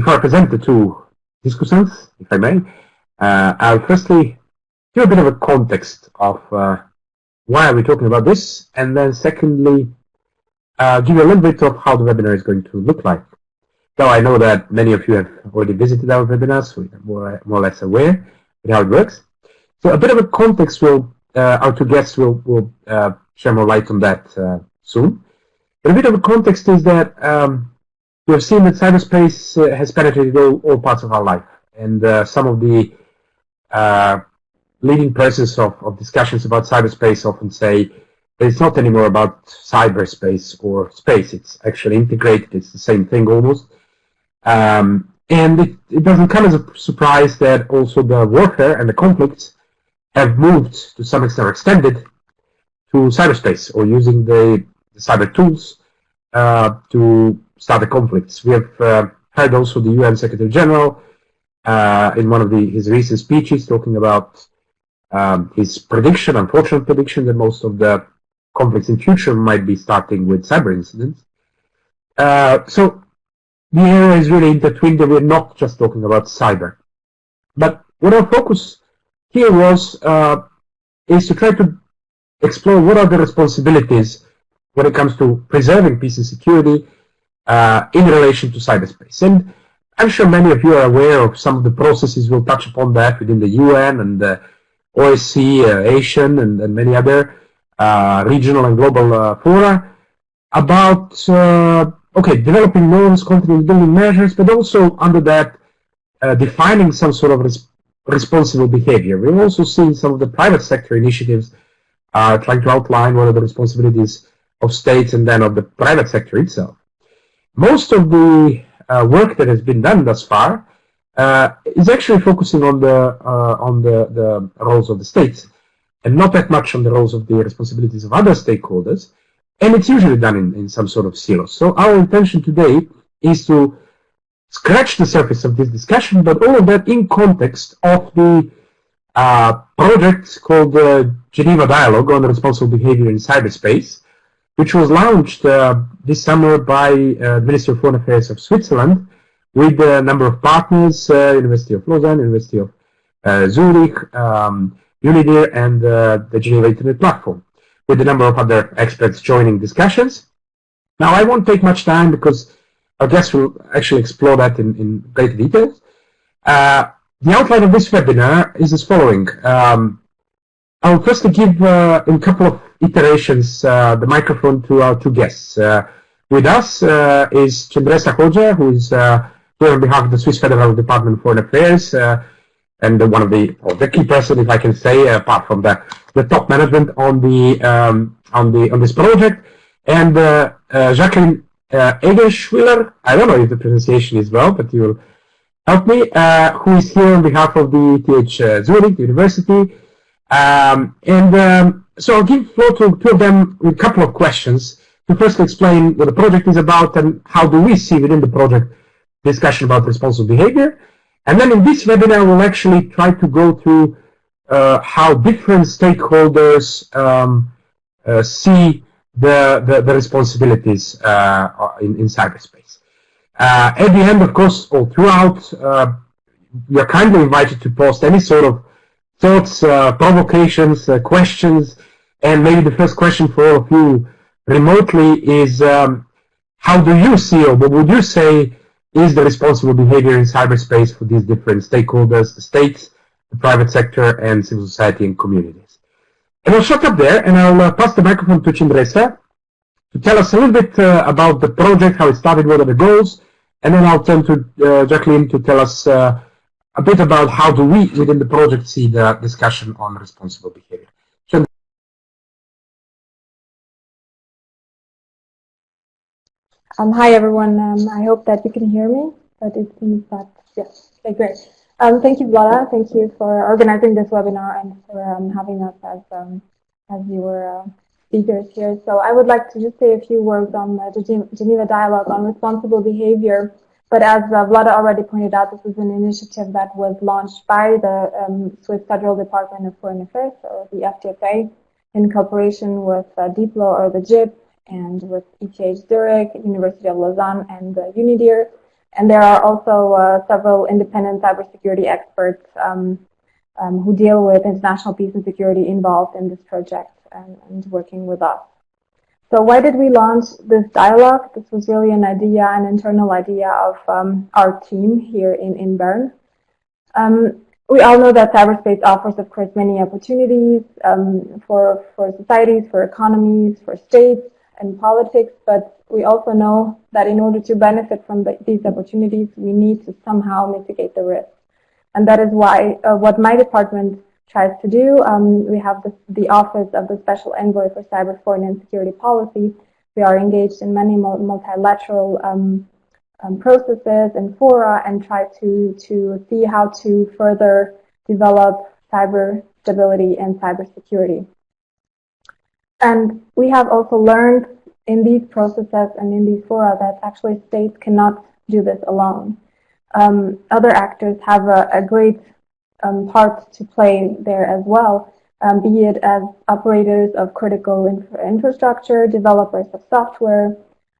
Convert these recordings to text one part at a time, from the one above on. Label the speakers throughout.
Speaker 1: before I present the two discussants, if I may, I'll firstly give a bit of a context of why are we talking about this, and then secondly, give you a little bit of how the webinar is going to look like. Now, I know that many of you have already visited our webinars, so you're more or less aware of how it works. So a bit of a context will, our two guests will share more light on that soon. But a bit of a context is that we have seen that cyberspace has penetrated all parts of our life. And some of the leading persons of discussions about cyberspace often say that it's not anymore about cyberspace or space. It's actually integrated. It's the same thing almost. And it doesn't come as a surprise that also the warfare and the conflicts have moved to some extent, or extended to cyberspace, or using the cyber tools to start the conflicts. We have heard also the UN Secretary General in one of his recent speeches talking about his prediction, unfortunate prediction, that most of the conflicts in future might be starting with cyber incidents. So the area is really intertwined, and we're not just talking about cyber. But what our focus here was is to try to explore what are the responsibilities when it comes to preserving peace and security in relation to cyberspace. And I'm sure many of you are aware of some of the processes. We'll touch upon that within the UN and the OSCE, Asian, and many other regional and global fora about developing norms, confidence building measures, but also under that defining some sort of responsible behavior. We've also seen some of the private sector initiatives trying to outline what are the responsibilities of states and then of the private sector itself. Most of the work that has been done thus far is actually focusing on the roles of the states, and not that much on the roles of the responsibilities of other stakeholders, and it's usually done in some sort of silos. So our intention today is to scratch the surface of this discussion, but all of that in context of the project called the Geneva Dialogue on Responsible Behaviour in Cyberspace, which was launched this summer by the Ministry of Foreign Affairs of Switzerland with a number of partners, University of Lausanne, University of Zurich, UNIDIR, and the Geneva Internet Platform, with a number of other experts joining discussions. Now, I won't take much time because our guests will actually explore that in great detail. The outline of this webinar is as following. I'll first give, in a couple of iterations, the microphone to our two guests. With us is Cendresa Hoja, who is here on behalf of the Swiss Federal Department of Foreign Affairs, and one of the key person, if I can say, apart from the top management on this project, and Jacqueline Egerschwiller. I don't know if the pronunciation is well, but you will help me. Who is here on behalf of the ETH Zurich University, so I'll give floor to two of them with a couple of questions to first explain what the project is about and how do we see within the project discussion about responsible behavior. And then in this webinar, we'll actually try to go through how different stakeholders see the responsibilities in cyberspace. At the end, of course, all throughout, you're kindly invited to post any sort of thoughts, provocations, questions, and maybe the first question for all of you remotely is how do you see, or what would you say is the responsible behavior in cyberspace for these different stakeholders, the states, the private sector, and civil society and communities? And I'll shut up there, and I'll pass the microphone to Cendresa to tell us a little bit about the project, how it started, what are the goals, and then I'll turn to Jacqueline to tell us a bit about how do we, within the project, see the discussion on responsible behavior.
Speaker 2: Hi everyone, I hope that you can hear me, but it seems that, yes, okay, great. Thank you, Vlada, thank you for organizing this webinar and for having us as your speakers here. So I would like to just say a few words on the Geneva Dialogue on Responsible Behavior. But as Vlada already pointed out, this is an initiative that was launched by the Swiss Federal Department of Foreign Affairs, or the FDFA, in cooperation with DiploFoundation, or the JIP, and with ETH Zurich, University of Lausanne, and UNIDIR. And there are also several independent cybersecurity experts who deal with international peace and security involved in this project and working with us. So why did we launch this dialogue? This was really an idea, an internal idea of our team here in Bern. We all know that cyberspace offers, of course, many opportunities for societies, for economies, for states and politics, but we also know that in order to benefit from these opportunities, we need to somehow mitigate the risk. And that is why what my department tries to do, we have the Office of the Special Envoy for Cyber, Foreign and Security Policy. We are engaged in many multilateral processes and fora and try to see how to further develop cyber stability and cybersecurity. And we have also learned in these processes and in these fora that actually states cannot do this alone. Other actors have a great part to play there as well, be it as operators of critical infrastructure, developers of software,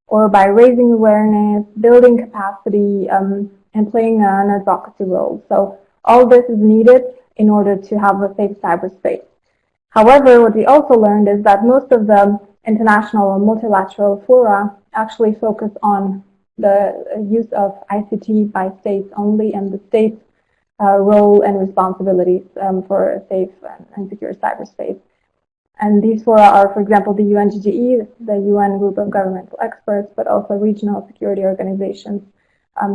Speaker 2: or by raising awareness, building capacity, and playing an advocacy role. So all this is needed in order to have a safe cyberspace. However, what we also learned is that most of the international and multilateral fora actually focus on the use of ICT by states only and the state's role and responsibilities for a safe and secure cyberspace. And these fora are, for example, the UNGGE, the UN Group of Governmental Experts, but also regional security organizations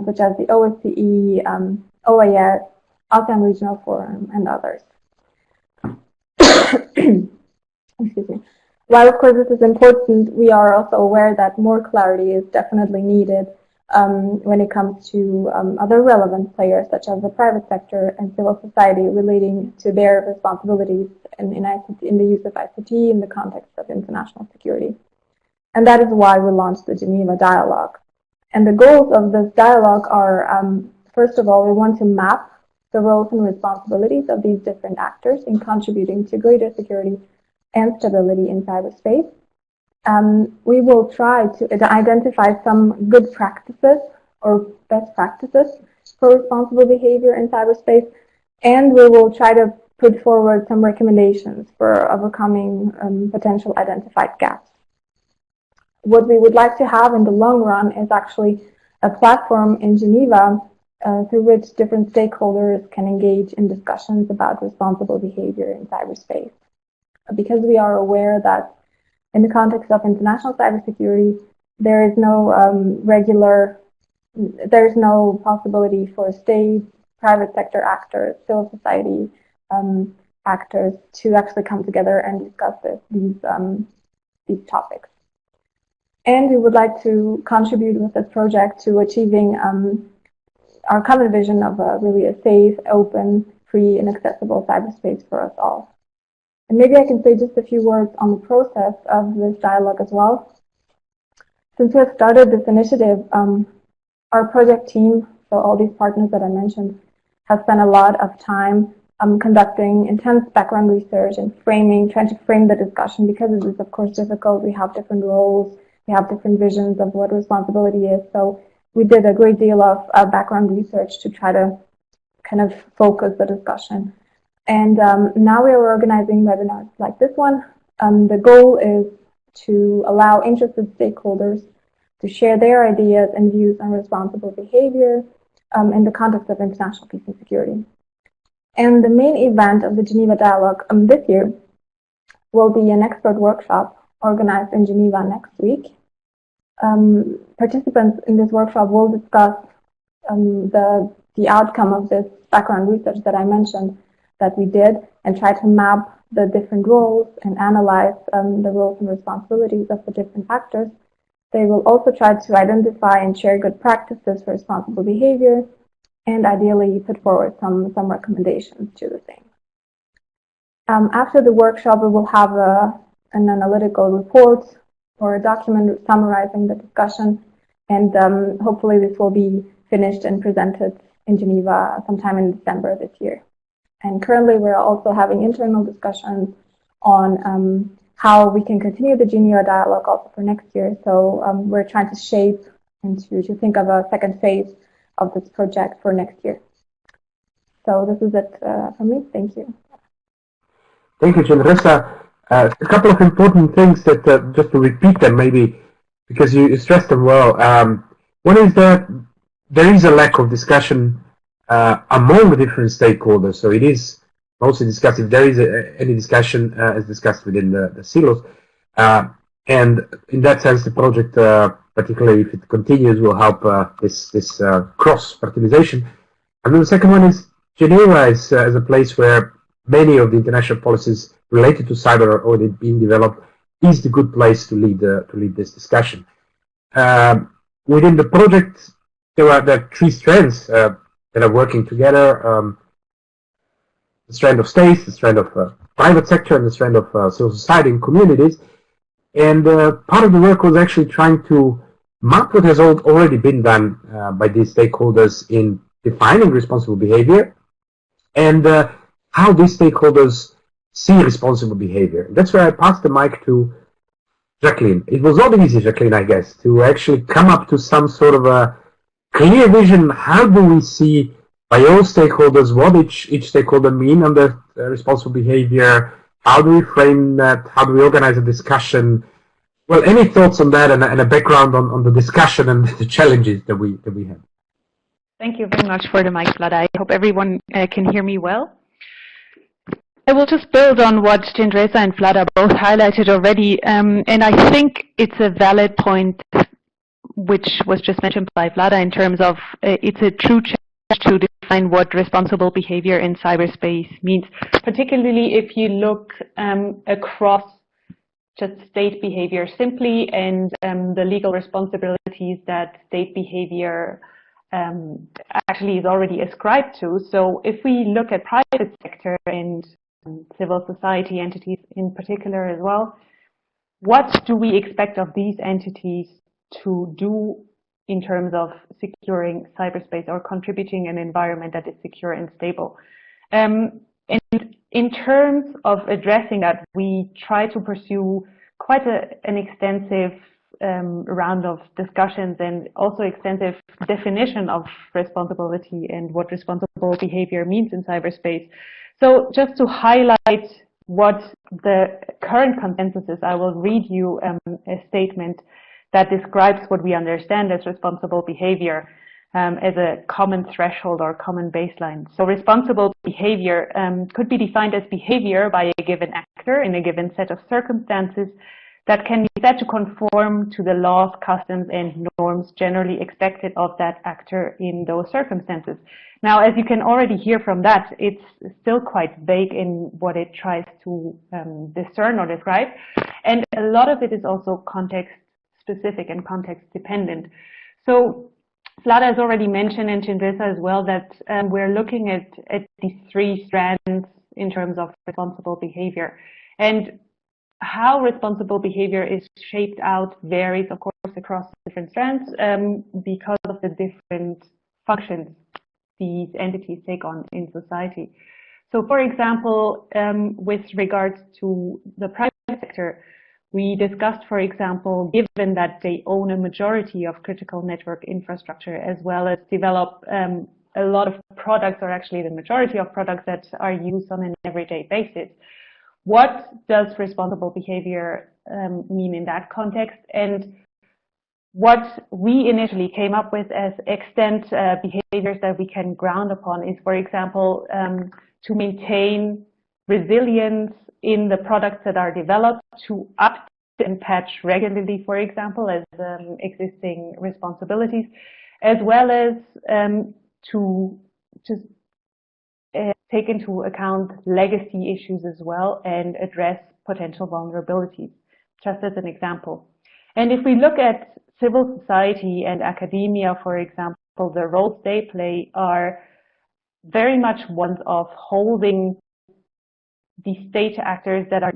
Speaker 2: such as the OSCE, OAS, ASEAN Regional Forum, and others. Excuse me. While, of course, this is important, we are also aware that more clarity is definitely needed when it comes to other relevant players, such as the private sector and civil society, relating to their responsibilities in the use of ICT in the context of international security. And that is why we launched the Geneva Dialogue. And the goals of this dialogue are, first of all, we want to map the roles and responsibilities of these different actors in contributing to greater security and stability in cyberspace. We will try to identify some good practices or best practices for responsible behavior in cyberspace, and we will try to put forward some recommendations for overcoming potential identified gaps. What we would like to have in the long run is actually a platform in Geneva through which different stakeholders can engage in discussions about responsible behavior in cyberspace. Because we are aware that in the context of international cybersecurity, there is no there's no possibility for states, private sector actors, civil society actors to actually come together and discuss these topics. And we would like to contribute with this project to achieving our common vision of really a safe, open, free, and accessible cyberspace for us all. And maybe I can say just a few words on the process of this dialogue as well. Since we have started this initiative, our project team, so all these partners that I mentioned, have spent a lot of time conducting intense background research and trying to frame the discussion, because it is, of course, difficult. We have different roles, we have different visions of what responsibility is. So we did a great deal of background research to try to kind of focus the discussion. And now we are organizing webinars like this one. The goal is to allow interested stakeholders to share their ideas and views on responsible behavior in the context of international peace and security. And the main event of the Geneva Dialogue this year will be an expert workshop organized in Geneva next week. Participants in this workshop will discuss the outcome of this background research that I mentioned that we did, and try to map the different roles and analyze the roles and responsibilities of the different actors. They will also try to identify and share good practices for responsible behavior, and ideally put forward some recommendations to the same. After the workshop, we will have an analytical report or a document summarizing the discussion, and hopefully this will be finished and presented in Geneva sometime in December this year. And currently, we're also having internal discussions on how we can continue the Geneva Dialogue also for next year. So we're trying to shape and to think of a second phase of this project for next year. So this is it from me. Thank you.
Speaker 1: Thank you, Chandresa. A couple of important things that, just to repeat them maybe, because you stressed them well. One is that there is a lack of discussion among the different stakeholders. So it is mostly discussed if there is any discussion as discussed within the silos. And in that sense, the project, particularly if it continues, will help this cross-fertilization. And then the second one is Geneva is as a place where many of the international policies related to cyber are already being developed, is the good place to lead this discussion. Within the project, there are three strands that are working together: the strand of states, the strand of private sector, and the strand of civil society and communities. And part of the work was actually trying to map what has already been done by these stakeholders in defining responsible behavior, and how these stakeholders see responsible behavior. That's where I passed the mic to Jacqueline. It was not easy, Jacqueline, I guess, to actually come up to some sort of a clear vision. How do we see by all stakeholders what each stakeholder mean under responsible behavior? How do we frame that? How do we organize a discussion? Well, any thoughts on that and a background on the discussion and the challenges that we have?
Speaker 3: Thank you very much for the mic, Vlada. I hope everyone can hear me well. I will just build on what Chandresa and Vlada both highlighted already, and I think it's a valid point which was just mentioned by Vlada in terms of it's a true challenge to define what responsible behavior in cyberspace means, particularly if you look across just state behavior simply and the legal responsibilities that state behavior actually is already ascribed to. So if we look at private sector and civil society entities in particular as well, what do we expect of these entities to do in terms of securing cyberspace or contributing an environment that is secure and stable? And in terms of addressing that, we try to pursue quite an extensive round of discussions and also extensive definition of responsibility and what responsible behavior means in cyberspace. So just to highlight what the current consensus is, I will read you a statement that describes what we understand as responsible behavior as a common threshold or common baseline. So responsible behavior could be defined as behavior by a given actor in a given set of circumstances that can be said to conform to the laws, customs, and norms generally expected of that actor in those circumstances. Now, as you can already hear from that, it's still quite vague in what it tries to discern or describe. And a lot of it is also context specific and context dependent. So Vlada has already mentioned, and Chandresa as well, that we're looking at these three strands in terms of responsible behavior. And how responsible behavior is shaped out varies, of course, across different strands because of the different functions these entities take on in society. So, for example, with regards to the private sector, we discussed, for example, given that they own a majority of critical network infrastructure, as well as develop a lot of products, or actually the majority of products that are used on an everyday basis. What does responsible behavior mean in that context? And what we initially came up with as extent behaviors that we can ground upon is, for example, to maintain resilience in the products that are developed, to update and patch regularly, for example, as existing responsibilities, as well as to just take into account legacy issues as well and address potential vulnerabilities, just as an example. And if we look at civil society and academia, for example, the roles they play are very much ones of holding the state actors that are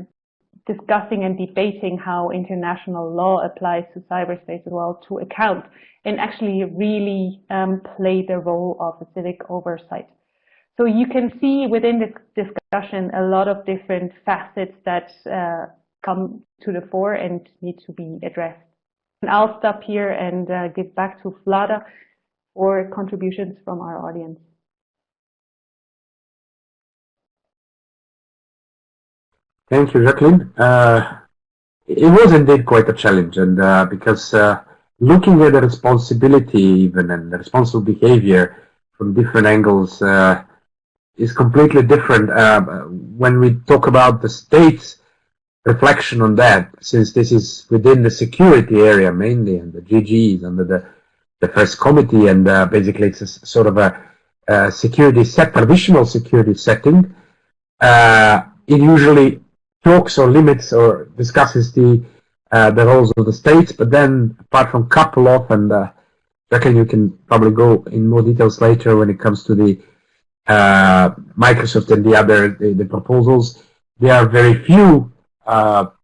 Speaker 3: discussing and debating how international law applies to cyberspace as well to account, and actually really play the role of a civic oversight. So you can see within this discussion a lot of different facets that come to the fore and need to be addressed. And I'll stop here and give back to Vlada or contributions from our audience.
Speaker 1: Thank you, Jacqueline. It was indeed quite a challenge, and because looking at the responsibility even and the responsible behavior from different angles is completely different. When we talk about the state's reflection on that, since this is within the security area mainly, and the GG is under the first committee, and basically it's a sort of a security set, traditional security setting, it usually talks or limits or discusses the roles of the states, but then apart from couple of, and Jacqueline, you can probably go in more details later when it comes to the Microsoft and the proposals, there are very few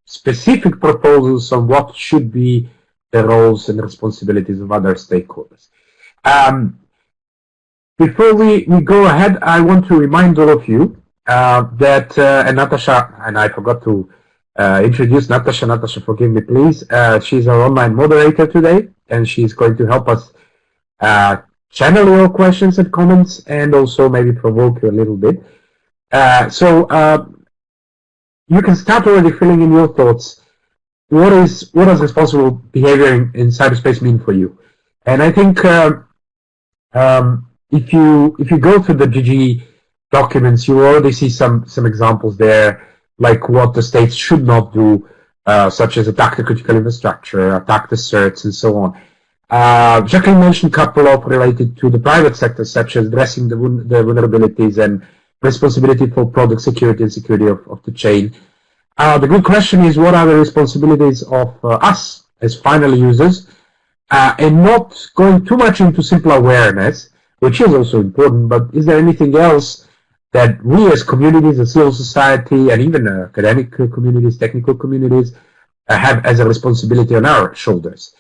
Speaker 1: specific proposals on what should be the roles and responsibilities of other stakeholders. Before we go ahead, I want to remind all of you that, and Natasha, and I forgot to introduce Natasha. Natasha, forgive me, please. She's our online moderator today, and she's going to help us channel your questions and comments, and also maybe provoke you a little bit. You can start already filling in your thoughts. What does responsible behavior in cyberspace mean for you? And I think if you go through the GG documents, you already see some examples there, like what the states should not do, such as attack the critical infrastructure, attack the certs, and so on. Jacqueline mentioned a couple of related to the private sector, such as addressing the vulnerabilities and responsibility for product security and security of the chain. The good question is, what are the responsibilities of us as final users, and not going too much into simple awareness, which is also important, but is there anything else that we as communities, as civil society, and even academic communities, technical communities, have as a responsibility on our shoulders?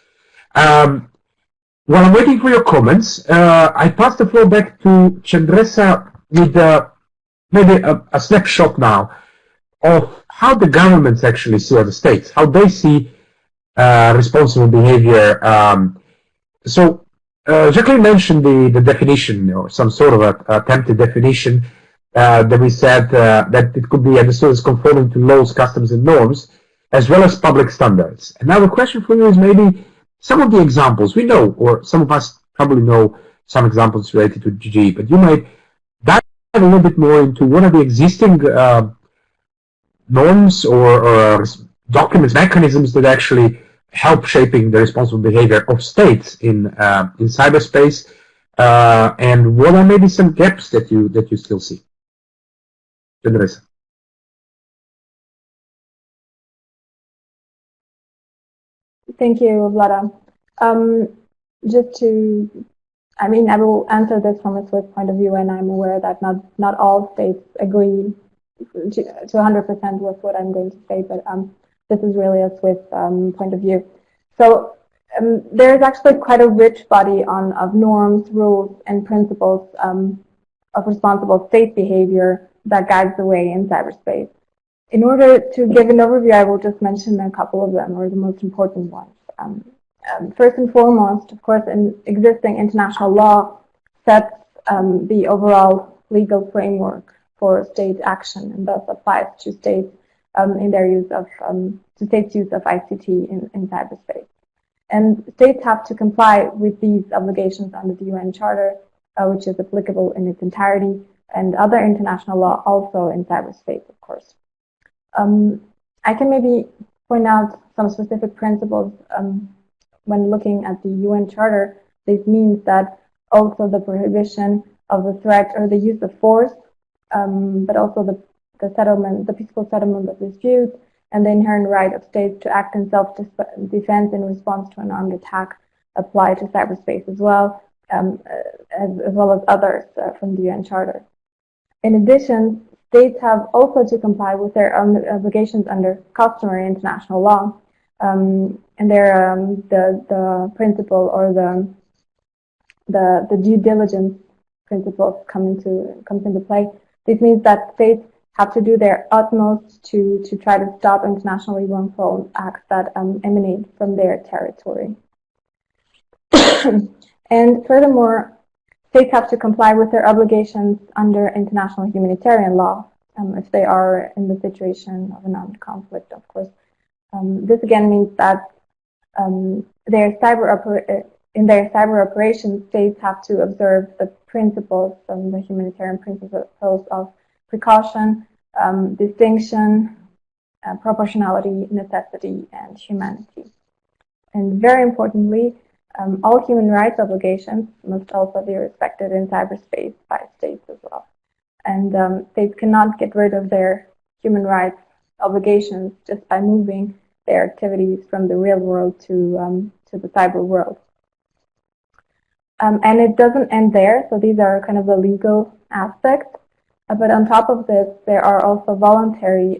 Speaker 1: While I'm waiting for your comments, I pass the floor back to Chandresa with maybe a snapshot now of how the governments actually see, or the states, how they see responsible behavior. Jacqueline mentioned the definition, or some sort of attempted definition, that we said that it could be understood as conforming to laws, customs, and norms, as well as public standards. And now the question for you is maybe some of the examples we know, or some of us probably know some examples related to GG, but you might dive a little bit more into what are the existing norms or documents, mechanisms that actually help shaping the responsible behavior of states in cyberspace, and what are maybe some gaps that you still see? Andres.
Speaker 2: Thank you, Vlada. I will answer this from a Swiss point of view, and I'm aware that not all states agree to 100% with what I'm going to say, but this is really a Swiss point of view. So there is actually quite a rich body of norms, rules, and principles of responsible state behavior that guides the way in cyberspace. In order to give an overview, I will just mention a couple of them, or the most important ones. First and foremost, of course, existing international law sets the overall legal framework for state action, and thus applies to states in their use of ICT in cyberspace. And states have to comply with these obligations under the UN Charter, which is applicable in its entirety, and other international law also in cyberspace, of course. I can maybe point out some specific principles when looking at the UN Charter. This means that also the prohibition of the threat or the use of force, but also the peaceful settlement of disputes, and the inherent right of states to act in self-defense in response to an armed attack apply to cyberspace as well as others from the UN Charter. In addition, states have also to comply with their obligations under customary international law, and the principle, or the due diligence principle comes into play. This means that states have to do their utmost to try to stop internationally wrongful acts that emanate from their territory. And furthermore, states have to comply with their obligations under international humanitarian law if they are in the situation of an armed conflict, of course. This again means that in their cyber operations, states have to observe the principles, the humanitarian principles of precaution, distinction, proportionality, necessity, and humanity. And very importantly, all human rights obligations must also be respected in cyberspace by states as well. And states cannot get rid of their human rights obligations just by moving their activities from the real world to the cyber world. And it doesn't end there, so these are kind of the legal aspects. But on top of this, there are also voluntary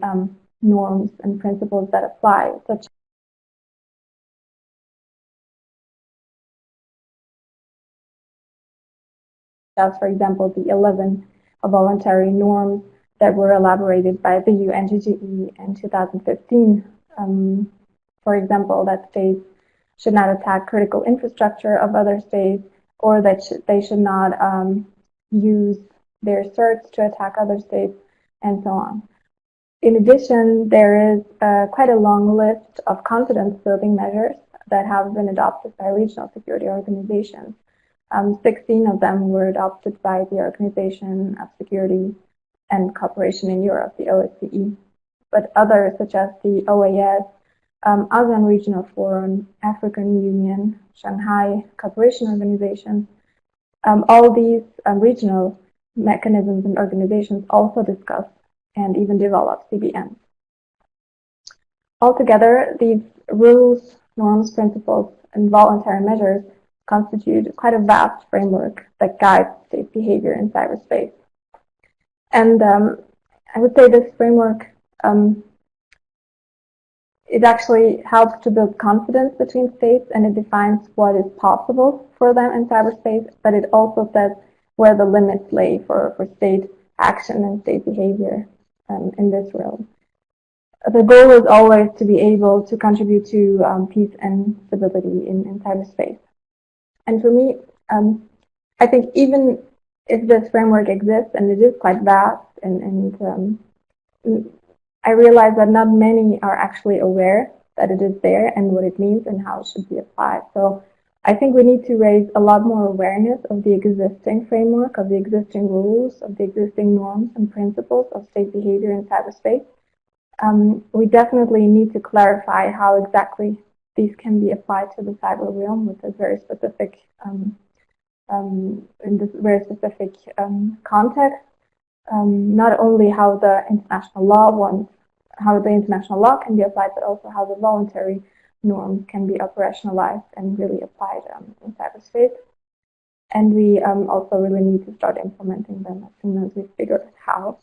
Speaker 2: norms and principles that apply, such as, for example, the 11 voluntary norms that were elaborated by the UNDGE in 2015. For example, that states should not attack critical infrastructure of other states, or that they should not use their certs to attack other states, and so on. In addition, there is quite a long list of confidence-building measures that have been adopted by regional security organizations. 16 of them were adopted by the Organization of Security and Cooperation in Europe, the OSCE. But others, such as the OAS, ASEAN Regional Forum, African Union, Shanghai Cooperation Organization, all these regional mechanisms and organizations also discuss and even develop CBN. Altogether, these rules, norms, principles, and voluntary measures constitute quite a vast framework that guides state behavior in cyberspace. And I would say this framework, it actually helps to build confidence between states, and it defines what is possible for them in cyberspace, but it also says where the limits lay for state action and state behavior in this realm. The goal is always to be able to contribute to peace and stability in cyberspace. And for me, I think even if this framework exists, and it is quite vast, and I realize that not many are actually aware that it is there and what it means and how it should be applied. So I think we need to raise a lot more awareness of the existing framework, of the existing rules, of the existing norms and principles of state behavior in cyberspace. We definitely need to clarify how exactly these can be applied to the cyber realm with a very specific, in this very specific context. Not only how the international law can be applied, but also how the voluntary norms can be operationalized and really applied in cyberspace. And we also really need to start implementing them as soon as we figure out how.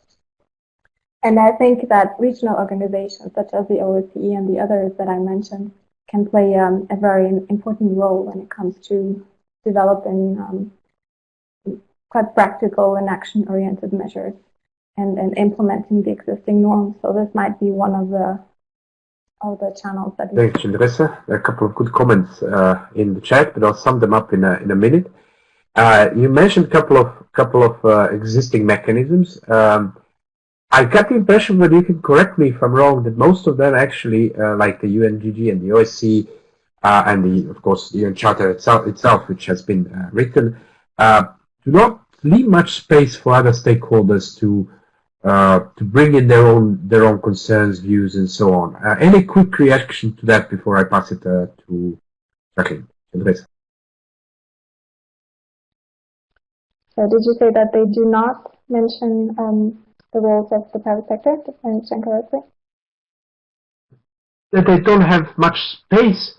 Speaker 2: And I think that regional organizations such as the OSCE and the others that I mentioned can play a very important role when it comes to developing quite practical and action-oriented measures and implementing the existing norms. So this might be one of the channels that.
Speaker 1: Thanks, Andressa. There are a couple of good comments in the chat, but I'll sum them up in a minute. You mentioned a couple of existing mechanisms. I got the impression, but you can correct me if I'm wrong, that most of them actually, like the UNGG and the OSCE, and of course the UN Charter itself, which has been written, do not leave much space for other stakeholders to bring in their own concerns, views, and so on. Any quick reaction to that before I pass it to Jacqueline?
Speaker 2: So did you say that they do not mention the roles of the private sector, if I understand correctly?
Speaker 1: That they don't have much space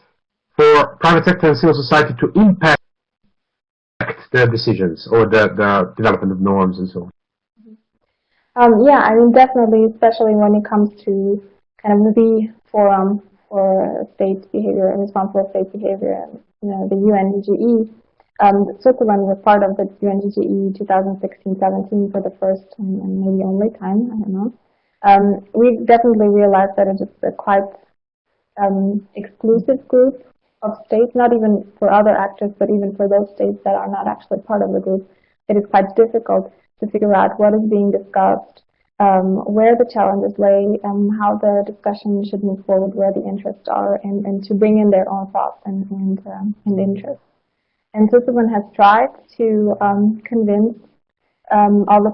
Speaker 1: for private sector and civil society to impact their decisions or the development of norms and so on.
Speaker 2: Yeah, I mean, definitely, especially when it comes to kind of the forum for state behavior and responsible state behavior, the UNDGE. Switzerland was part of the UNDGE 2016-17 for the first and maybe only time, I don't know. We definitely realized that it is a quite exclusive group states, not even for other actors, but even for those states that are not actually part of the group, it is quite difficult to figure out what is being discussed, where the challenges lay, how the discussion should move forward, where the interests are, and to bring in their own thoughts and interests. And Switzerland has tried to convince all the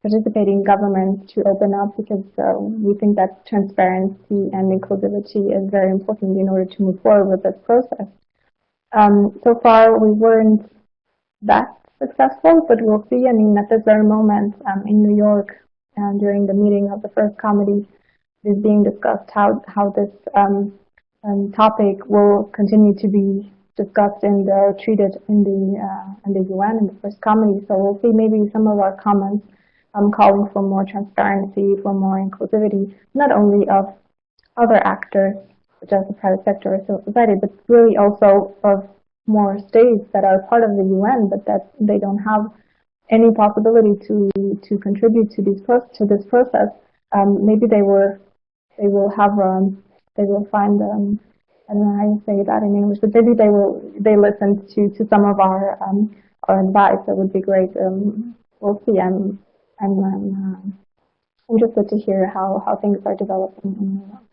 Speaker 2: participating governments to open up, because we think that transparency and inclusivity is very important in order to move forward with this process. So far, we weren't that successful, but we'll see. I mean, at this very moment in New York, during the meeting of the first committee, it is being discussed how this topic will continue to be discussed and treated in the UN in the first committee. So we'll see maybe some of our comments calling for more transparency, for more inclusivity, not only of other actors, such as the private sector or civil society, but really also of more states that are part of the UN, but that they don't have any possibility to contribute to this process. Maybe they will find I don't know how you say that in English, but maybe they listen to some of our advice. That would be great. We'll see. I'm interested to hear how things are developing in New York.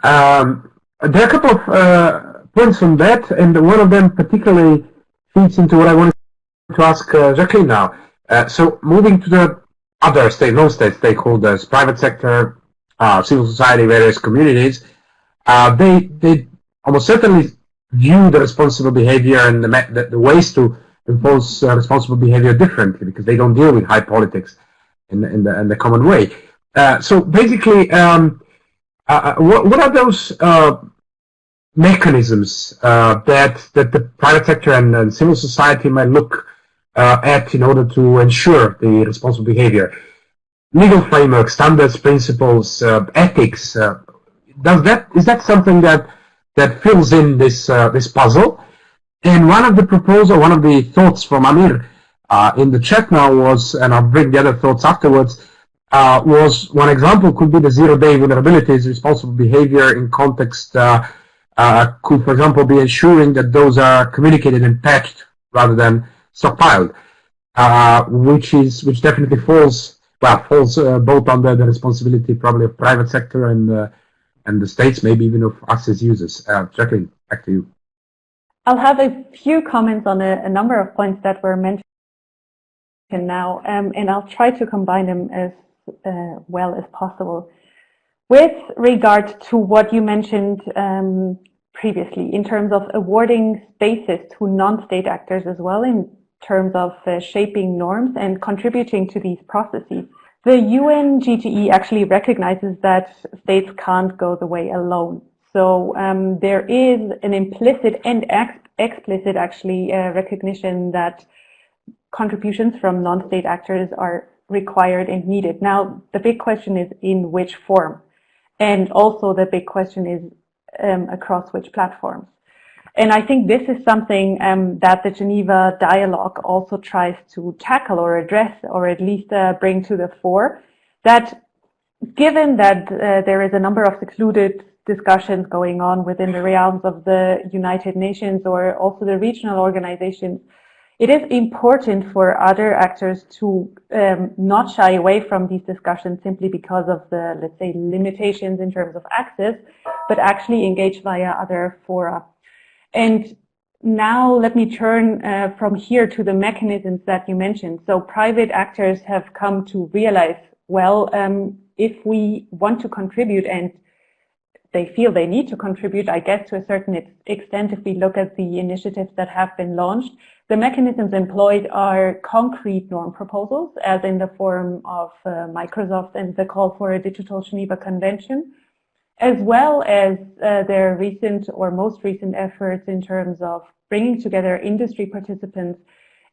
Speaker 1: There are a couple of points on that, and one of them particularly feeds into what I wanted to ask Jacqueline now. So moving to the other non-state stakeholders, private sector, civil society, various communities, they almost certainly view the responsible behavior and the ways to impose responsible behavior differently, because they don't deal with high politics in the common way. So basically, what are those mechanisms that the private sector and civil society might look at in order to ensure the responsible behavior? Legal framework, standards, principles, ethics. Is that something that fills in this puzzle? And one of the thoughts from Amir in the chat now was, and I'll bring the other thoughts afterwards, was one example could be the zero-day vulnerabilities. Responsible behavior in context could, for example, be ensuring that those are communicated and patched rather than stockpiled, which definitely falls both under the responsibility probably of private sector and the states, maybe even of us as users. Jacqueline, back to you.
Speaker 3: I'll have a few comments on a number of points that were mentioned now, and I'll try to combine them as well as possible. With regard to what you mentioned previously, in terms of awarding spaces to non-state actors as well, in terms of shaping norms and contributing to these processes, the UN GTE actually recognizes that states can't go the way alone. So there is an implicit and explicit actually recognition that contributions from non-state actors are required and needed. Now, the big question is in which form? And also the big question is across which platforms? And I think this is something that the Geneva Dialogue also tries to tackle or address, or at least bring to the fore, that given that there is a number of secluded discussions going on within the realms of the United Nations or also the regional organizations, it is important for other actors to not shy away from these discussions simply because of the, let's say, limitations in terms of access, but actually engage via other fora. And now let me turn from here to the mechanisms that you mentioned. So private actors have come to realize, well, if we want to contribute, and they feel they need to contribute, I guess, to a certain extent, if we look at the initiatives that have been launched, the mechanisms employed are concrete norm proposals, as in the form of Microsoft and the call for a digital Geneva Convention, as well as their recent or most recent efforts in terms of bringing together industry participants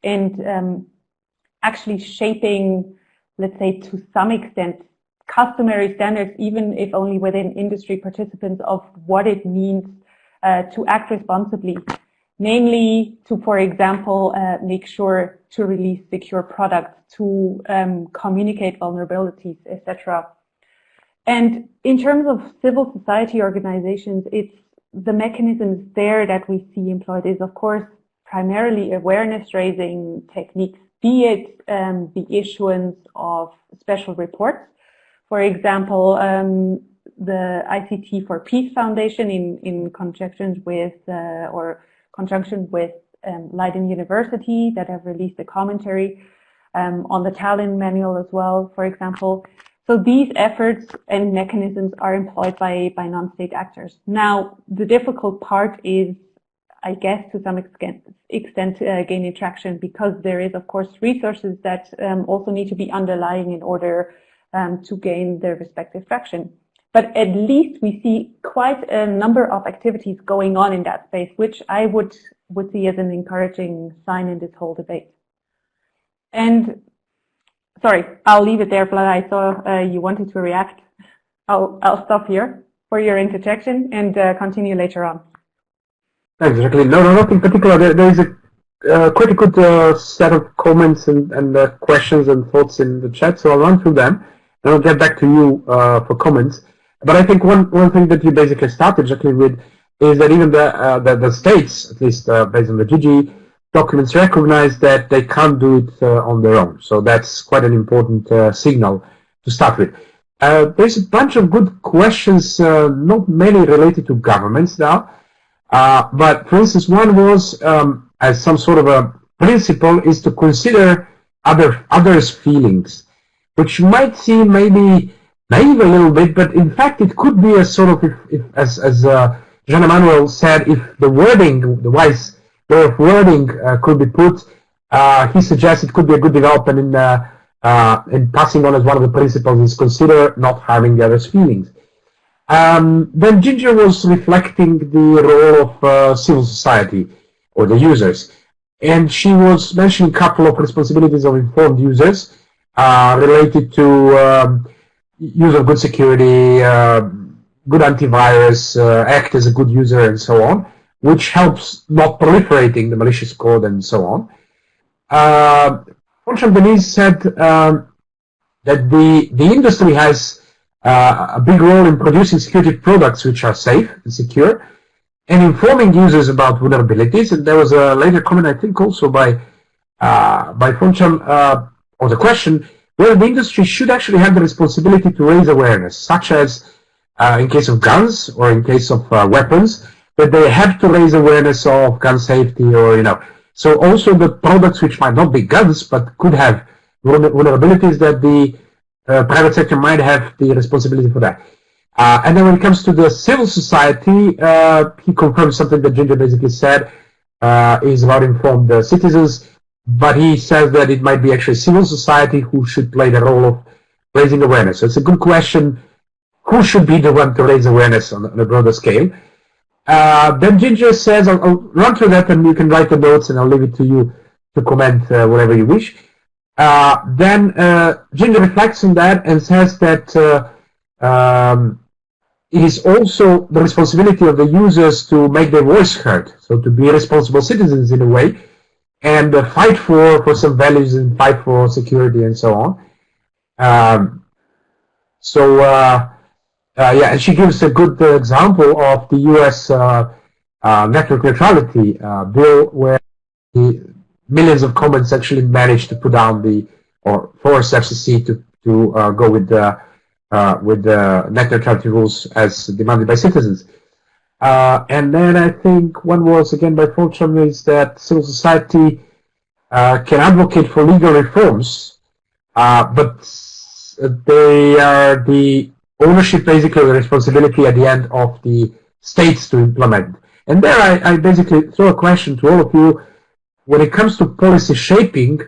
Speaker 3: and actually shaping, let's say, to some extent, customary standards, even if only within industry participants, of what it means to act responsibly. Namely, to, for example, make sure to release secure products, to communicate vulnerabilities, etc. And in terms of civil society organizations, it's the mechanisms there that we see employed is, of course, primarily awareness-raising techniques, be it the issuance of special reports. For example, the ICT for Peace Foundation in conjunction with Leiden University that have released a commentary on the Tallinn manual as well, for example. So these efforts and mechanisms are employed by non-state actors. Now, the difficult part is, I guess, to some extent gaining traction, because there is, of course, resources that also need to be underlying in order to gain their respective traction. But at least we see quite a number of activities going on in that space, which I would see as an encouraging sign in this whole debate. And sorry, I'll leave it there, Vlada. I saw you wanted to react. I'll stop here for your interjection and continue later on.
Speaker 1: Thanks, Jacqueline. No, nothing particular. There is a quite a good set of comments and questions and thoughts in the chat, so I'll run through them and I'll get back to you for comments. But I think one thing that you basically started, Jacqueline, with is that even the states, at least based on the GG documents, recognize that they can't do it on their own. So that's quite an important signal to start with. There's a bunch of good questions, not many related to governments now. But for instance, one was, as some sort of a principle, is to consider others' feelings, which might seem maybe naive a little bit, but in fact it could be a sort of, if as Jean Emmanuel said, if the wording, the wise way of wording could be put, he suggests it could be a good development in passing on as one of the principles is consider not harming the other's feelings. Then Ginger was reflecting the role of civil society or the users, and she was mentioning a couple of responsibilities of informed users related to use of good security, good antivirus, act as a good user, and so on, which helps not proliferating the malicious code and so on. Franchon Denise said that the industry has a big role in producing security products which are safe and secure, and informing users about vulnerabilities. And there was a later comment, I think, also by Franchon, or the question whether the industry should actually have the responsibility to raise awareness, such as in case of guns or in case of weapons, that they have to raise awareness of gun safety, or so also the products which might not be guns but could have vulnerabilities, that the private sector might have the responsibility for that. And then when it comes to the civil society, he confirms something that Ginger basically said, is about informed citizens, but he says that it might be actually civil society who should play the role of raising awareness. So it's a good question, who should be the one to raise awareness on a broader scale? Then Ginger says, I'll run through that and you can write the notes and I'll leave it to you to comment whatever you wish. Then Ginger reflects on that and says that it is also the responsibility of the users to make their voice heard, so to be responsible citizens in a way, and fight for some values and fight for security and so on. Yeah, and she gives a good example of the US network neutrality bill, where the millions of comments actually managed to put down or force FCC to go with the net neutrality rules as demanded by citizens. And then I think one was again by Fulton is that civil society can advocate for legal reforms, but they are the ownership, basically the responsibility at the end of the states to implement. And there I basically throw a question to all of you. When it comes to policy shaping,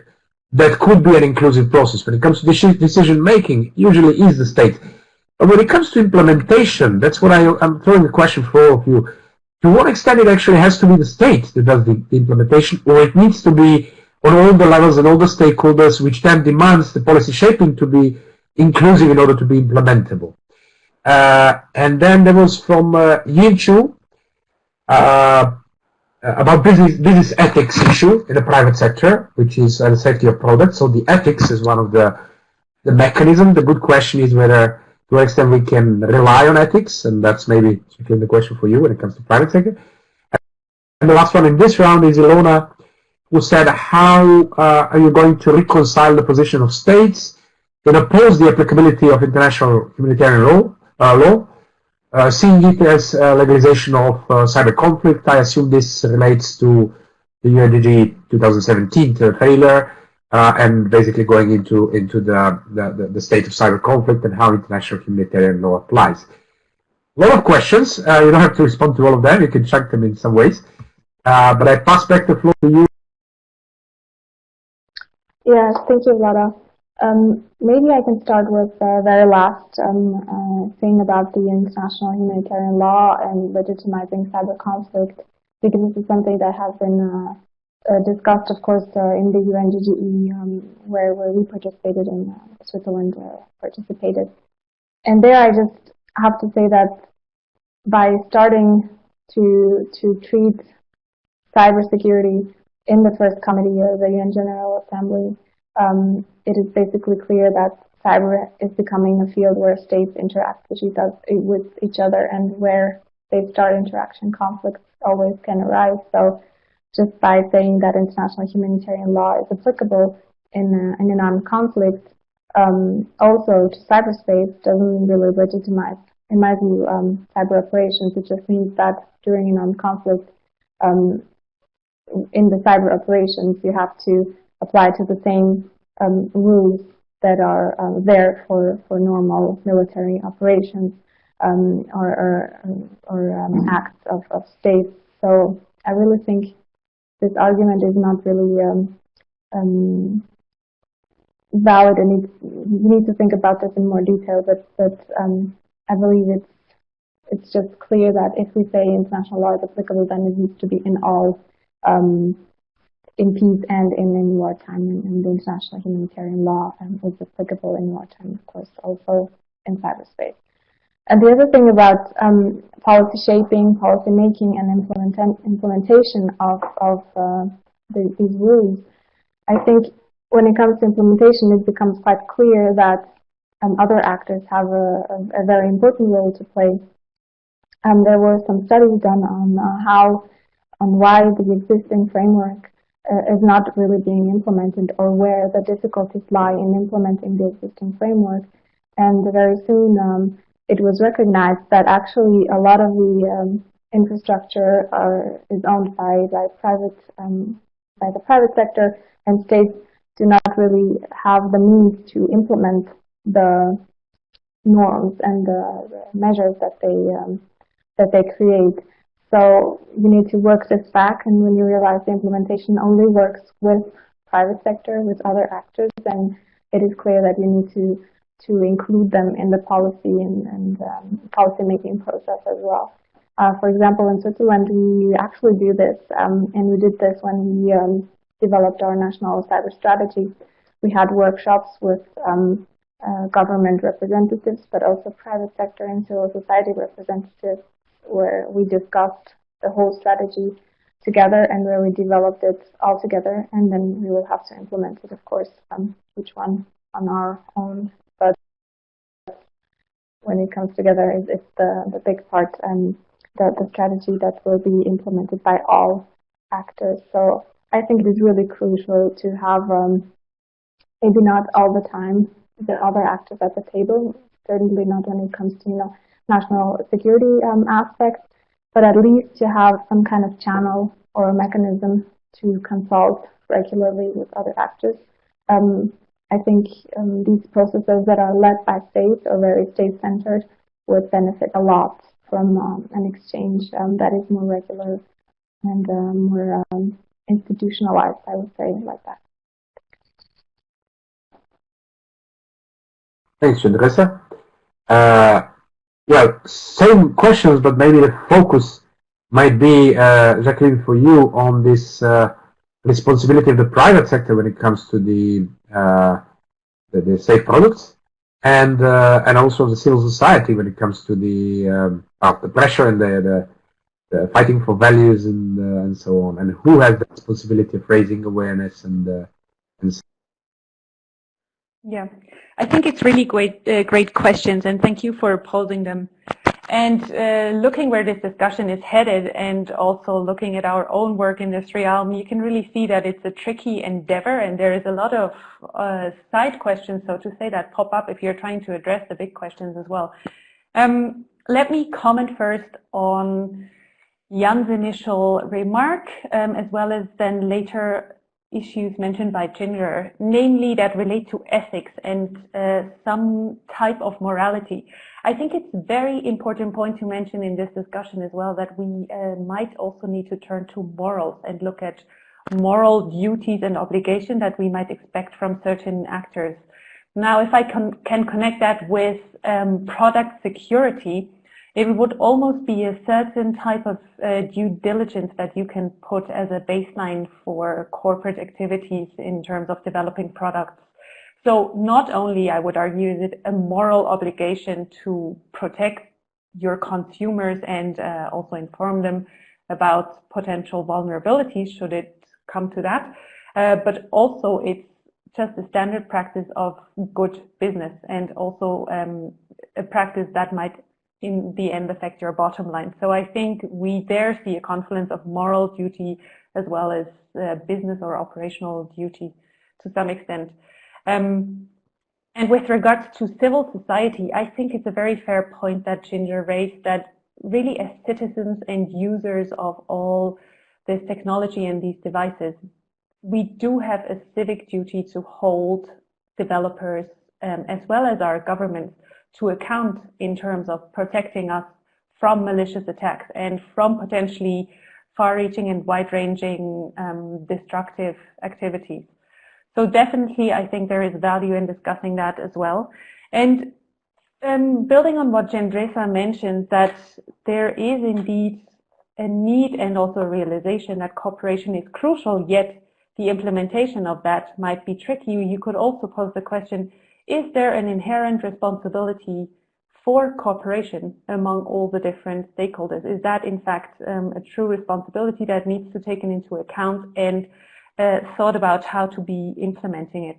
Speaker 1: that could be an inclusive process. When it comes to decision making, usually is the state. But when it comes to implementation, that's what I'm throwing a question for all of you. To what extent it actually has to be the state that does the implementation, or it needs to be on all the levels and all the stakeholders, which then demands the policy shaping to be inclusive in order to be implementable. And then there was from Yin Chu about business ethics issue in the private sector, which is the safety of products. So the ethics is one of the mechanism. The good question is whether to what extent we can rely on ethics, and that's maybe the question for you when it comes to private sector. And the last one in this round is Ilona, who said, how are you going to reconcile the position of states that oppose the applicability of international humanitarian law, seeing it as legalization of cyber conflict? I assume this relates to the UNIDIR 2017 failure, and basically going into the state of cyber conflict and how international humanitarian law applies. A lot of questions. You don't have to respond to all of them. You can chunk them in some ways. But I pass back the floor to you.
Speaker 2: Yes, thank you, Vlada. Maybe I can start with the very last thing about the international humanitarian law and legitimizing cyber conflict, because this is something that has been discussed, of course, in the UNGGE, where we participated in, Switzerland participated. And there I just have to say that by starting to treat cybersecurity in the first committee of the UN General Assembly, it is basically clear that cyber is becoming a field where states interact with each other, and where they start interaction, conflicts always can arise. So just by saying that international humanitarian law is applicable in an armed conflict, also to cyberspace, doesn't really legitimize, in my view, cyber operations. It just means that during an armed conflict, in the cyber operations, you have to apply to the same rules that are there for normal military operations, or acts of states. So I really think this argument is not really valid, and you need to think about this in more detail. But I believe it's just clear that if we say international law is applicable, then it needs to be in all, in peace and in wartime, and the international humanitarian law is applicable in wartime, of course, also in cyberspace. And the other thing about policy shaping, policy making, and implementation of these rules, I think when it comes to implementation, it becomes quite clear that other actors have a very important role to play. There were some studies done on why the existing framework is not really being implemented, or where the difficulties lie in implementing the existing framework. And very soon it was recognized that actually a lot of the infrastructure is owned by the private sector, and states do not really have the means to implement the norms and the measures that they create. So you need to work this back, and when you realize the implementation only works with private sector, with other actors, then it is clear that you need to include them in the policy and policy making process as well. For example, in Switzerland, we actually do this, and we did this when we developed our national cyber strategy. We had workshops with government representatives, but also private sector and civil society representatives, where we discussed the whole strategy together and where we developed it all together, and then we will have to implement it, of course, each one on our own. But when it comes together, it's the big part, and the strategy that will be implemented by all actors. So I think it is really crucial to have, maybe not all the time, the other actors at the table, certainly not when it comes to national security aspects, but at least to have some kind of channel or a mechanism to consult regularly with other actors. I think these processes that are led by states or very state-centered would benefit a lot from an exchange that is more regular and more institutionalized, I would say, like that.
Speaker 1: Thanks, Andressa. Well, same questions, but maybe the focus might be, Jacqueline, for you on this responsibility of the private sector when it comes to the safe products, and also the civil society when it comes to the pressure and the fighting for values and so on, and who has the responsibility of raising awareness and
Speaker 3: yeah, I think it's really great questions, and thank you for posing them. And looking where this discussion is headed, and also looking at our own work in this realm, you can really see that it's a tricky endeavor, and there is a lot of side questions, so to say, that pop up if you're trying to address the big questions as well. Let me comment first on Jan's initial remark, as well as then later issues mentioned by Ginger, namely that relate to ethics and some type of morality. I think it's a very important point to mention in this discussion as well, that we might also need to turn to morals and look at moral duties and obligations that we might expect from certain actors. Now, if I can connect that with product security, it would almost be a certain type of due diligence that you can put as a baseline for corporate activities in terms of developing products. So not only, I would argue, is it a moral obligation to protect your consumers and also inform them about potential vulnerabilities should it come to that, but also it's just a standard practice of good business, and also a practice that might in the end affect your bottom line. So I think we there see a confluence of moral duty as well as business or operational duty to some extent. And with regards to civil society, I think it's a very fair point that Ginger raised, that really as citizens and users of all this technology and these devices, we do have a civic duty to hold developers as well as our governments to account in terms of protecting us from malicious attacks and from potentially far-reaching and wide-ranging destructive activities. So definitely, I think there is value in discussing that as well. And building on what Gendresa mentioned, that there is indeed a need and also a realization that cooperation is crucial, yet the implementation of that might be tricky. You could also pose the question, is there an inherent responsibility for cooperation among all the different stakeholders? Is that in fact a true responsibility that needs to be taken into account and thought about how to be implementing it?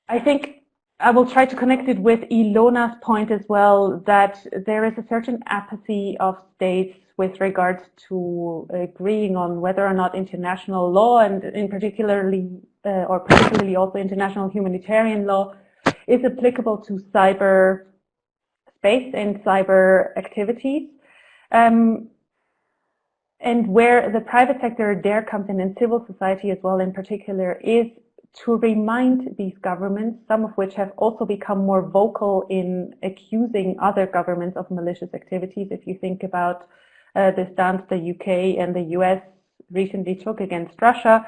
Speaker 3: I think I will try to connect it with Ilona's point as well, that there is a certain apathy of states with regards to agreeing on whether or not international law, and in particularly also international humanitarian law, is applicable to cyberspace and cyber activities. And where the private sector there comes in, and civil society as well in particular, is to remind these governments, some of which have also become more vocal in accusing other governments of malicious activities. If you think about the stance the UK and the US recently took against Russia,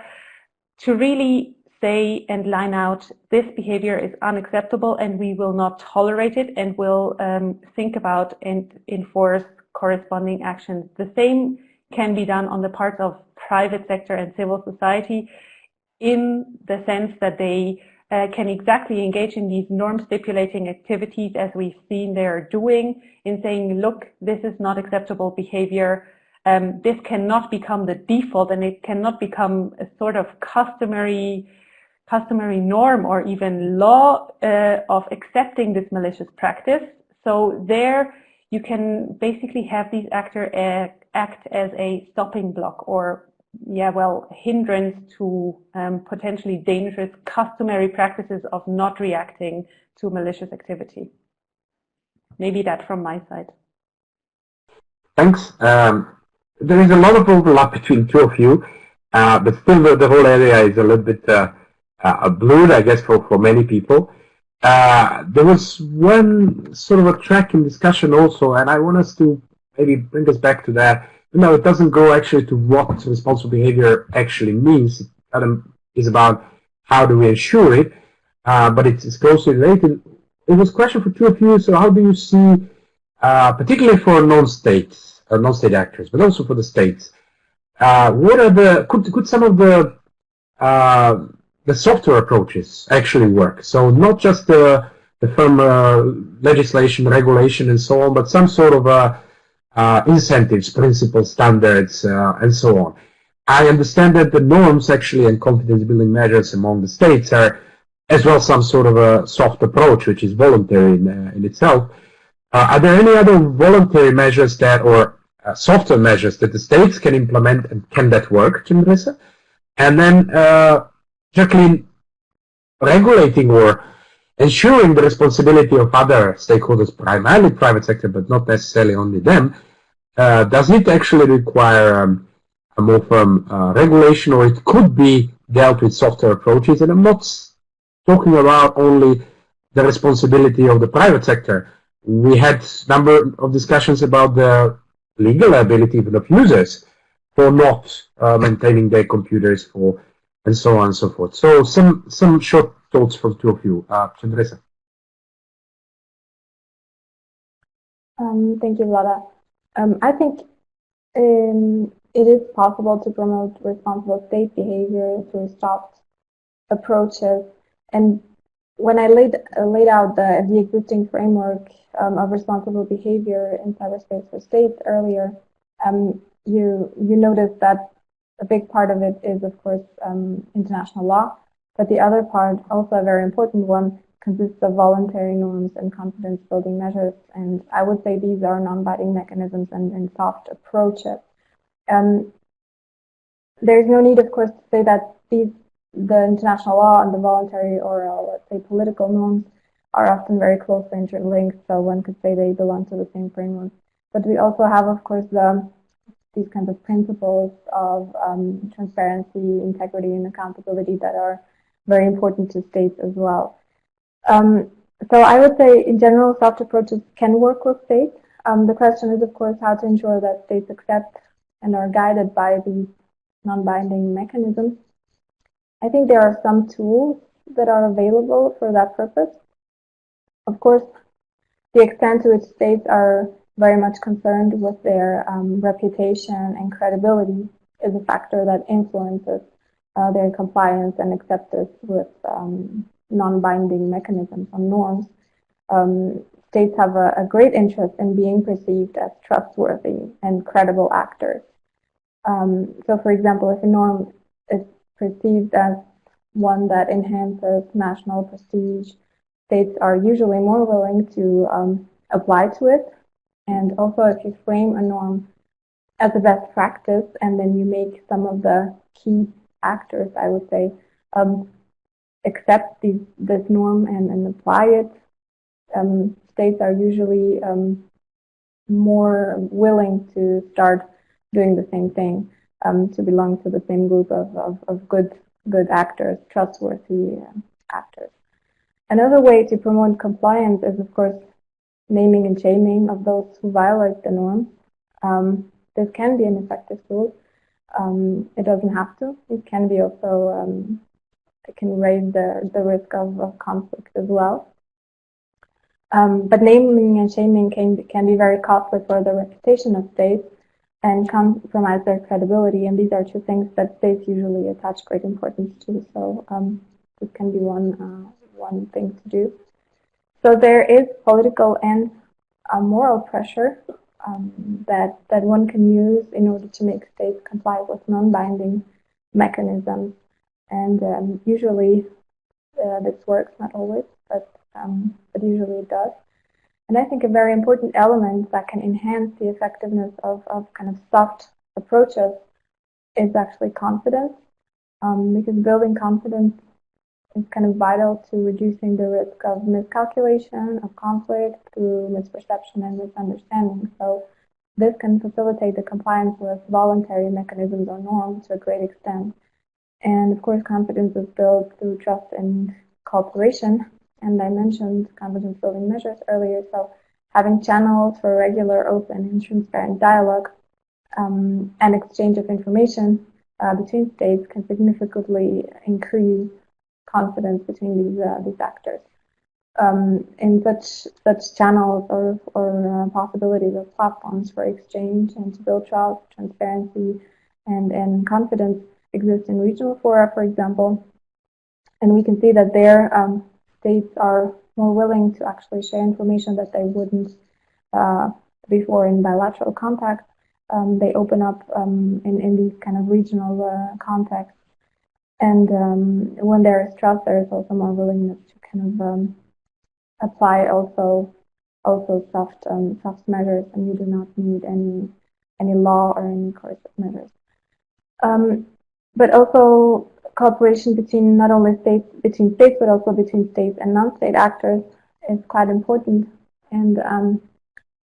Speaker 3: to really say and line out, this behavior is unacceptable and we will not tolerate it, and will think about and enforce corresponding actions. The same can be done on the part of private sector and civil society, in the sense that they can exactly engage in these norm stipulating activities as we've seen they're doing, in saying, look, this is not acceptable behavior. This cannot become the default, and it cannot become a sort of customary norm or even law of accepting this malicious practice. So there you can basically have these actors act as a stopping block, or hindrance to potentially dangerous customary practices of not reacting to malicious activity. Maybe that from my side.
Speaker 1: Thanks. There is a lot of overlap between two of you, but still the whole area is a little bit blurred, I guess, for many people. There was one sort of a track in discussion also, and I want us to maybe bring us back to that. No, it doesn't go actually to what responsible behavior actually means. It is about how do we ensure it, but it's closely related. It was a question for two of you. So how do you see, particularly for non-states or non-state actors, but also for the states, what are the could some of the software approaches actually work? So not just the firm legislation, regulation, and so on, but some sort of incentives, principles, standards, and so on. I understand that the norms actually and confidence building measures among the states are as well some sort of a soft approach, which is voluntary in itself. Are there any other voluntary measures that, or software measures that the states can implement, and can that work, Chandrisa? And then, Jacqueline, regulating or ensuring the responsibility of other stakeholders, primarily private sector, but not necessarily only them, does it actually require a more firm regulation, or it could be dealt with software approaches? And I'm not talking about only the responsibility of the private sector. We had a number of discussions about the legal liability of users for not maintaining their computers, and so on and so forth. So some short thoughts from two of you. Chandrisa.
Speaker 2: Thank you, Vlada. I think it is possible to promote responsible state behavior through soft approaches. And when I laid out the existing framework of responsible behavior in cyberspace for states earlier, you noticed that a big part of it is, of course, international law, but the other part, also a very important one, consists of voluntary norms and confidence building measures. And I would say these are non-binding mechanisms and soft approaches. There's no need, of course, to say that the international law and the voluntary, or let's say political norms, are often very closely interlinked, so one could say they belong to the same framework. But we also have, of course, these kinds of principles of transparency, integrity, and accountability that are very important to states as well. So I would say, in general, soft approaches can work with states. The question is, of course, how to ensure that states accept and are guided by these non-binding mechanisms. I think there are some tools that are available for that purpose. Of course, the extent to which states are very much concerned with their reputation and credibility is a factor that influences their compliance and acceptance with non-binding mechanisms or norms. States have a great interest in being perceived as trustworthy and credible actors. So, for example, if a norm is perceived as one that enhances national prestige, states are usually more willing to apply to it. And also, if you frame a norm as a best practice, and then you make some of the key actors, I would say, accept this norm and apply it, states are usually more willing to start doing the same thing, to belong to the same group of good actors, trustworthy actors. Another way to promote compliance is, of course, naming and shaming of those who violate the norm. This can be an effective tool. It doesn't have to. It can be also, it can raise the risk of conflict as well. But naming and shaming can be very costly for the reputation of states and compromise their credibility. And these are two things that states usually attach great importance to. So this can be one thing to do. So there is political and moral pressure that one can use in order to make states comply with non-binding mechanisms. And usually this works, not always, but usually it does. And I think a very important element that can enhance the effectiveness of kind of soft approaches is actually confidence, because building confidence is kind of vital to reducing the risk of miscalculation, of conflict through misperception and misunderstanding. So this can facilitate the compliance with voluntary mechanisms or norms to a great extent. And of course, confidence is built through trust and cooperation. And I mentioned confidence building measures earlier. So having channels for regular, open, and transparent dialogue and exchange of information between states can significantly increase confidence between these actors. In such channels or possibilities of platforms for exchange and to build trust, transparency, and confidence exist in regional fora, for example. And we can see that there states are more willing to actually share information that they wouldn't before in bilateral contact. They open up in these kind of regional contexts. And when there is trust, there is also more willingness to kind of apply also soft measures, and you do not need any law or any coercive measures. But also cooperation between not only states but also between states and non-state actors is quite important. And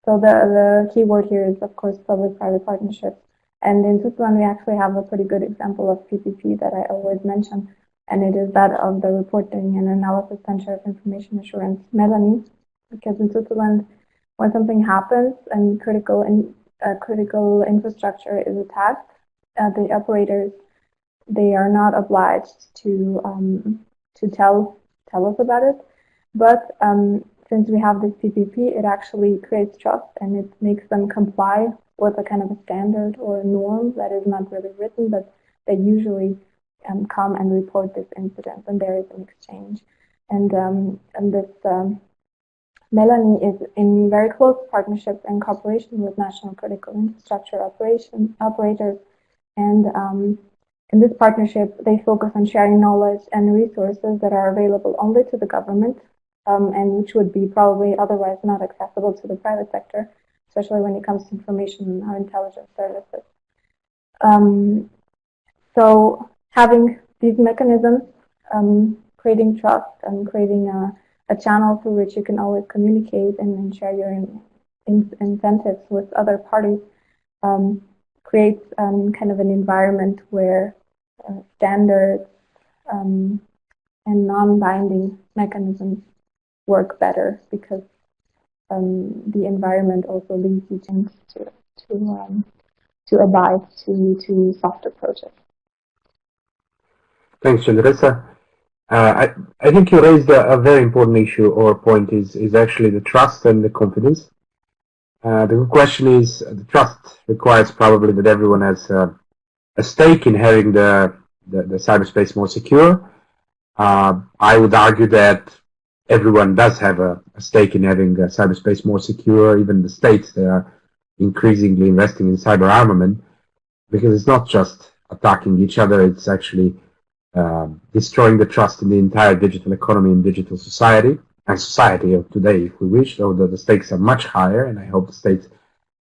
Speaker 2: so the key word here is, of course, public-private partnerships. And in Switzerland, we actually have a pretty good example of PPP that I always mention, and it is that of the Reporting and Analysis Center of Information Assurance, Melanie. Because in Switzerland, when something happens and critical infrastructure is attacked, the operators, they are not obliged to tell us about it, but since we have this PPP, it actually creates trust and it makes them comply with a kind of a standard or a norm that is not really written, but they usually come and report this incident, and there is an exchange. And this Melanie is in very close partnership and cooperation with national critical infrastructure operators, and in this partnership, they focus on sharing knowledge and resources that are available only to the government, and which would be probably otherwise not accessible to the private sector, especially when it comes to information or intelligence services. So having these mechanisms, creating trust and creating a channel through which you can always communicate and share your incentives with other parties, creates kind of an environment where standards and non-binding mechanisms work better, because the environment also leads you to abide to soft approaches.
Speaker 1: Thanks, Chandrisa. I think you raised a very important issue or point is actually the trust and the confidence. The question is, the trust requires probably that everyone has a stake in having the cyberspace more secure. I would argue that everyone does have a stake in having cyberspace more secure. Even the states, they are increasingly investing in cyber armament, because it's not just attacking each other, it's actually destroying the trust in the entire digital economy and digital society, and society of today, if we wish, though the stakes are much higher, and I hope the states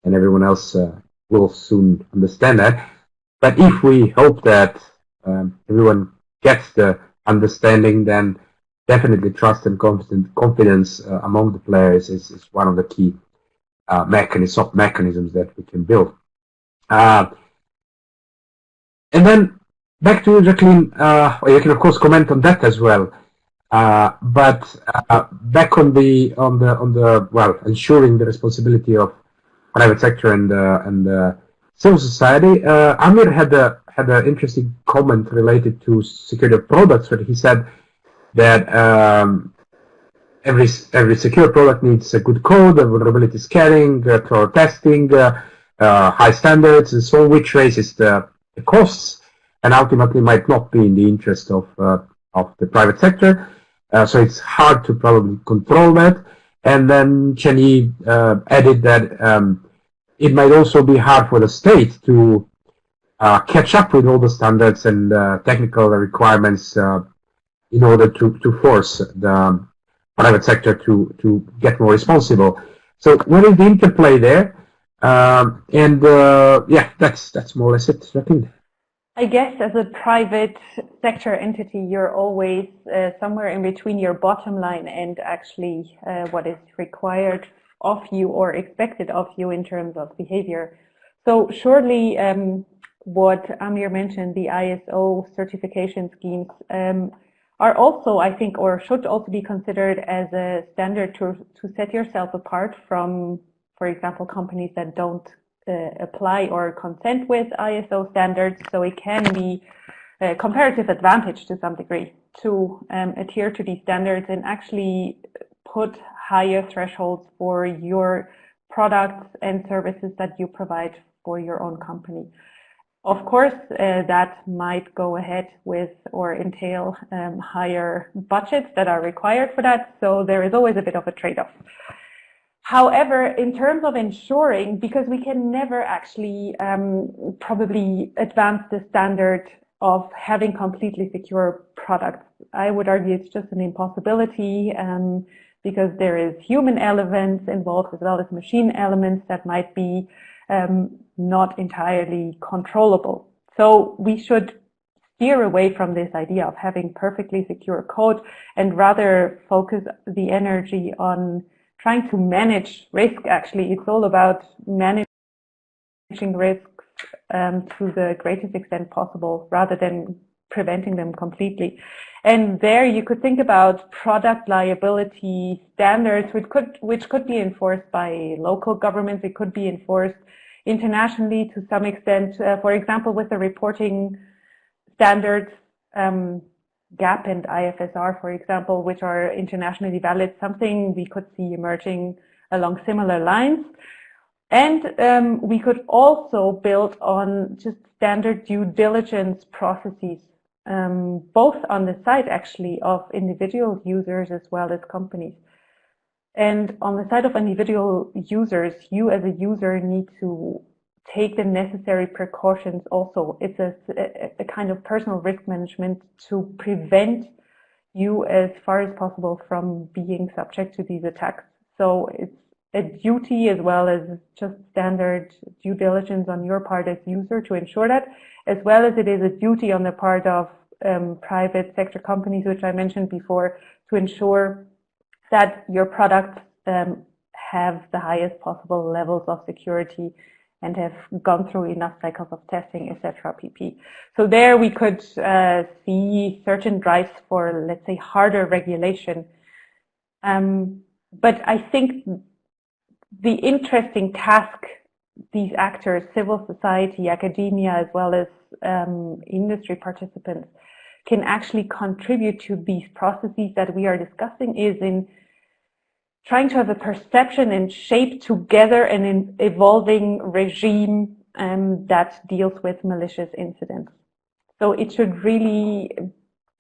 Speaker 1: and everyone else will soon understand that. But if we hope that everyone gets the understanding, then definitely trust and confidence among the players is one of the key soft mechanisms that we can build. And then back to you, Jacqueline. You can of course comment on that as well. But back on the ensuring the responsibility of private sector and civil society. Amir had an interesting comment related to security of products, where he said that every secure product needs a good code, a vulnerability scanning, thorough testing, high standards, and so on, which raises the costs and ultimately might not be in the interest of the private sector. So it's hard to probably control that. And then Cheney added that it might also be hard for the state to catch up with all the standards and technical requirements in order to force the private sector to get more responsible. So what is the interplay there? Yeah, that's more or less it, Jacqueline.
Speaker 3: I guess as a private sector entity, you're always somewhere in between your bottom line and actually what is required of you or expected of you in terms of behavior. So surely what Amir mentioned, the ISO certification schemes are also, I think, or should also be considered as a standard to set yourself apart from, for example, companies that don't apply or consent with ISO standards. So it can be a comparative advantage to some degree to adhere to these standards and actually put higher thresholds for your products and services that you provide for your own company. Of course, that might go ahead with or entail higher budgets that are required for that. So there is always a bit of a trade-off. However, in terms of ensuring, because we can never actually probably advance the standard of having completely secure products. I would argue it's just an impossibility because there is human elements involved as well as machine elements that might be not entirely controllable. So we should steer away from this idea of having perfectly secure code and rather focus the energy on trying to manage risk. Actually, it's all about managing risks to the greatest extent possible rather than preventing them completely. And there you could think about product liability standards, which could be enforced by local governments. It could be enforced internationally to some extent, for example, with the reporting standards, GAP and IFSR, for example, which are internationally valid, something we could see emerging along similar lines. And we could also build on just standard due diligence processes, both on the side actually of individual users as well as companies. And on the side of individual users, you as a user need to take the necessary precautions also. It's a kind of personal risk management to prevent you as far as possible from being subject to these attacks. So it's a duty as well as just standard due diligence on your part as user to ensure that, as well as it is a duty on the part of private sector companies, which I mentioned before, to ensure that your products have the highest possible levels of security and have gone through enough cycles of testing, etc. pp. So there we could see certain drives for, let's say, harder regulation. But I think the interesting task these actors, civil society, academia, as well as industry participants, can actually contribute to these processes that we are discussing is in trying to have a perception and shape together an evolving regime that deals with malicious incidents. So it should really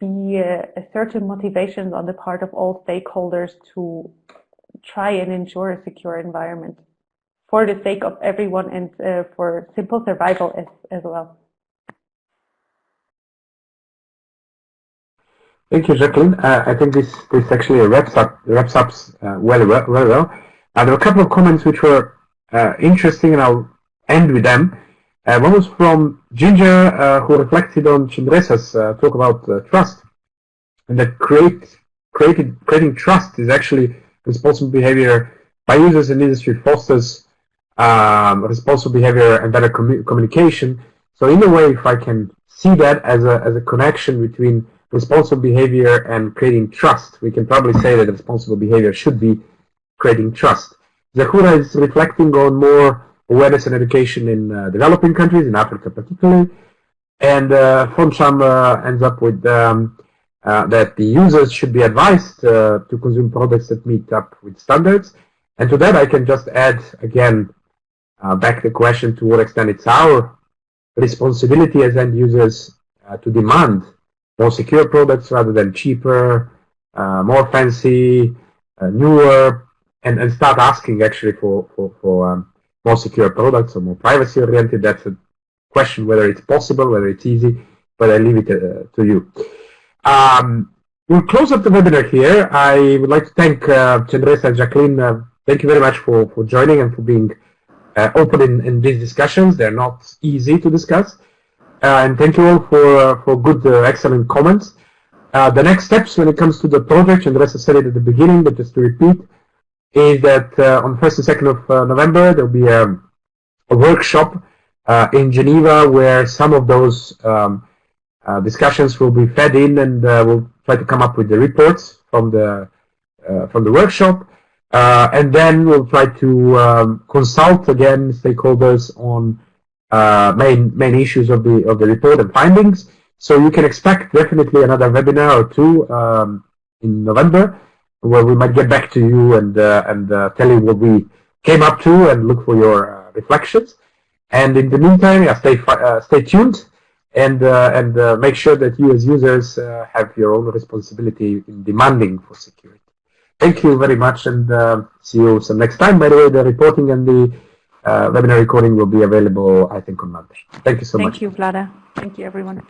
Speaker 3: be a certain motivation on the part of all stakeholders to try and ensure a secure environment for the sake of everyone and for simple survival as well.
Speaker 1: Thank you, Jacqueline. I think this actually wraps up well. There were a couple of comments which were interesting, and I'll end with them. One was from Ginger, who reflected on Chandresa's talk about trust, and that creating trust is actually responsible behavior by users and industry fosters responsible behavior and better communication. So in a way, if I can see that as a connection between responsible behavior and creating trust, we can probably say that responsible behavior should be creating trust. Zahura is reflecting on more awareness and education in developing countries, in Africa particularly. And Fonsham ends up with that the users should be advised to consume products that meet up with standards. And to that, I can just add, again, back the question to what extent it's our responsibility as end users to demand more secure products rather than cheaper, more fancy, newer, and start asking actually for more secure products or more privacy oriented. That's a question whether it's possible, whether it's easy, but I leave it to you. We'll close up the webinar here. I would like to thank Chandresa and Jacqueline. Thank you very much for joining and for being open in these discussions. They're not easy to discuss. And thank you all for good, excellent comments. The next steps when it comes to the project, and Chandresa said it at the beginning, but just to repeat, is that on the 1st and 2nd of November, there'll be a workshop in Geneva where some of those discussions will be fed in, and we'll try to come up with the reports from the workshop. And then we'll try to consult again stakeholders on main issues of the report and findings. So you can expect definitely another webinar or two in November, where we might get back to you and tell you what we came up to and look for your reflections. And in the meantime, stay tuned and make sure that you as users have your own responsibility in demanding for security. Thank you very much, and see you some next time. By the way, the reporting and the webinar recording will be available, I think, on Monday. Thank you so much.
Speaker 3: Thank you, Vlada. Thank you, everyone.